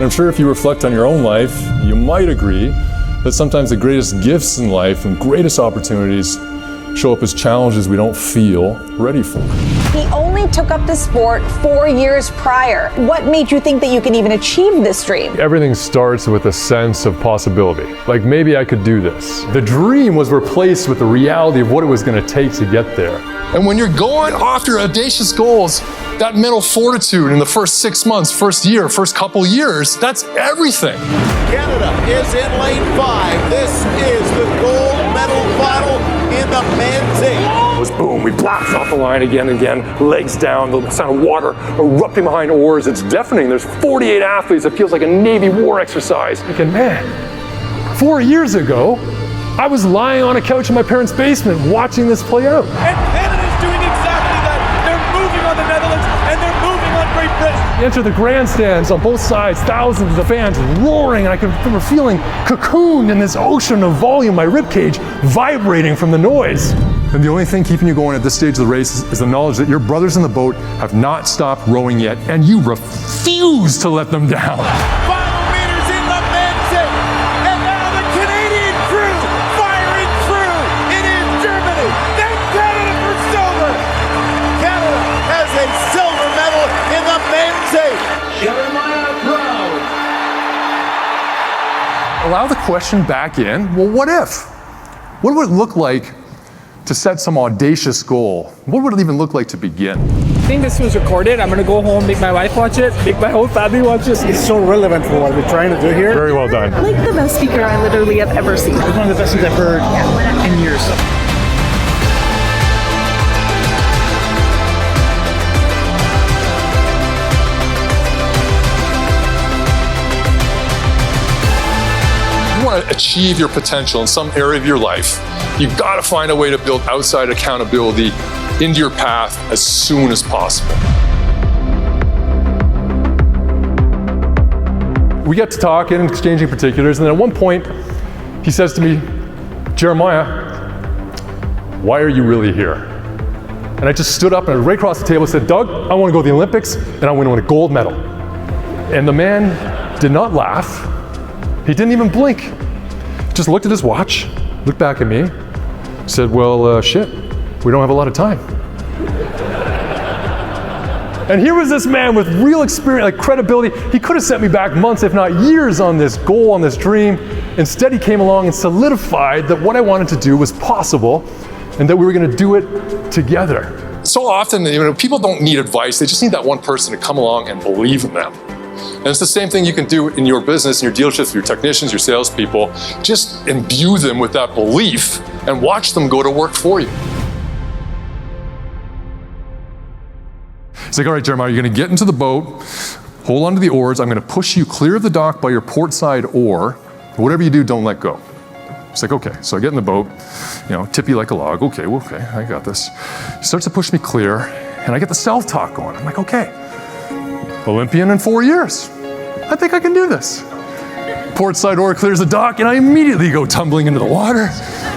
I'm sure if you reflect on your own life, you might agree that sometimes the greatest gifts in life and greatest opportunities show up as challenges we don't feel ready for. He only took up the sport 4 years prior. What made you think that you can even achieve this dream? Everything starts with a sense of possibility. Like, maybe I could do this. The dream was replaced with the reality of what it was going to take to get there. And when you're going after audacious goals, that mental fortitude in the first 6 months, first year, first couple years, that's everything. Canada is in lane 5. This is the gold medal final in the men's 8. It was boom, we blast off the line again and again, legs down, the sound of water erupting behind oars. It's deafening. There's 48 athletes. It feels like a Navy war exercise. Thinking, man, 4 years ago, I was lying on a couch in my parents' basement watching this play out. And Canada's doing exactly that. They're moving on the Netherlands and they're moving on Great Britain. Enter the grandstands on both sides, thousands of fans roaring, and I remember feeling cocooned in this ocean of volume, my ribcage vibrating from the noise. And the only thing keeping you going at this stage of the race is the knowledge that your brothers in the boat have not stopped rowing yet, and you refuse to let them down. Final meters in the men's 8. And now the Canadian crew firing through. It is Germany. Then Canada for silver. Canada has a silver medal in the men's 8. Jeremiah Brown. Allow the question back in, well, what if? What would it look like to set some audacious goal? What would it even look like to begin? I think this was recorded. I'm gonna go home, make my wife watch it, make my whole family watch it. It's so relevant for what we're trying to do here. Very well done. Like the best speaker I literally have ever seen. It's one of the best things I've heard in years. You want to achieve your potential in some area of your life, you've got to find a way to build outside accountability into your path as soon as possible. We get to talking and exchanging particulars, and then at one point, he says to me, Jeremiah, why are you really here? And I just stood up and right across the table said, Doug, I want to go to the Olympics, and I want to win a gold medal. And the man did not laugh. He didn't even blink. He just looked at his watch, looked back at me, said, well, shit, we don't have a lot of time. And here was this man with real experience, like credibility. He could have sent me back months, if not years, on this goal, on this dream. Instead, he came along and solidified that what I wanted to do was possible and that we were going to do it together. So often, people don't need advice. They just need that one person to come along and believe in them. And it's the same thing you can do in your business, in your dealerships, your technicians, your salespeople. Just imbue them with that belief and watch them go to work for you. It's like, all right, Jeremiah, you're going to get into the boat, hold onto the oars. I'm going to push you clear of the dock by your port side oar. Whatever you do, don't let go. It's like, okay. So I get in the boat, tip you like a log. Okay, I got this. He starts to push me clear, and I get the self-talk going. I'm like, okay, Olympian in 4 years. I think I can do this. Port side oar clears the dock, and I immediately go tumbling into the water.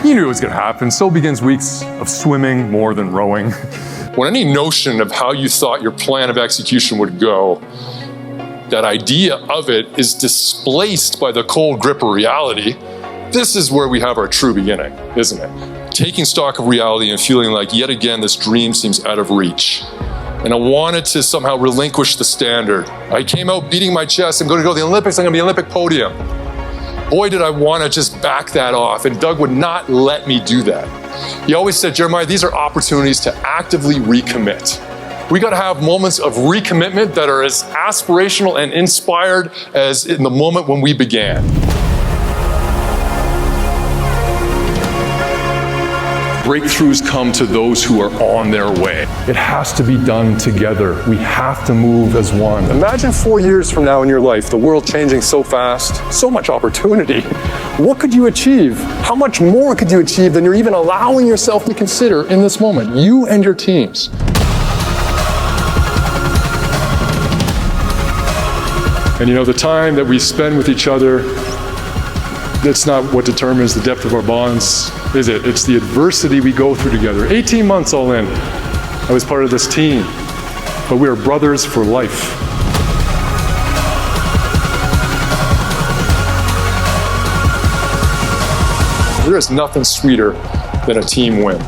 You knew it was going to happen. So begins weeks of swimming more than rowing. When any notion of how you thought your plan of execution would go, that idea of it is displaced by the cold grip of reality, this is where we have our true beginning, isn't it? Taking stock of reality and feeling like, yet again, this dream seems out of reach. And I wanted to somehow relinquish the standard. I came out beating my chest. I'm going to go to the Olympics. I'm going to be on the Olympic podium. Boy, did I want to just back that off. And Doug would not let me do that. He always said, Jeremiah, these are opportunities to actively recommit. We got to have moments of recommitment that are as aspirational and inspired as in the moment when we began. Breakthroughs come to those who are on their way. It has to be done together. We have to move as one. Imagine 4 years from now in your life, the world changing so fast, so much opportunity. What could you achieve? How much more could you achieve than you're even allowing yourself to consider in this moment, you and your teams? And the time that we spend with each other, that's not what determines the depth of our bonds, is it? It's the adversity we go through together. 18 months all in, I was part of this team, but we are brothers for life. There is nothing sweeter than a team win.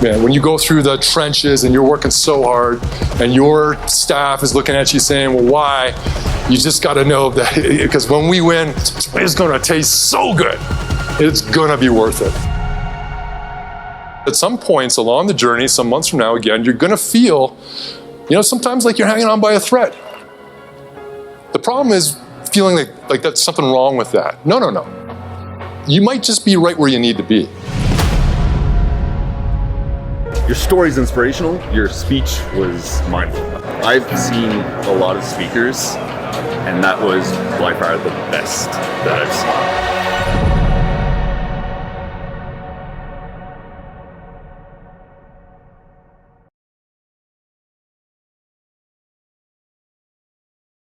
Man, when you go through the trenches and you're working so hard and your staff is looking at you saying, well, why? You just got to know that because when we win, it's going to taste so good. It's going to be worth it. At some points along the journey, some months from now, again, you're going to feel, sometimes like you're hanging on by a thread. The problem is feeling like that's something wrong with that. No. You might just be right where you need to be. Your story's inspirational. Your speech was mind-blowing. I've seen a lot of speakers, and that was by far the best that I've seen.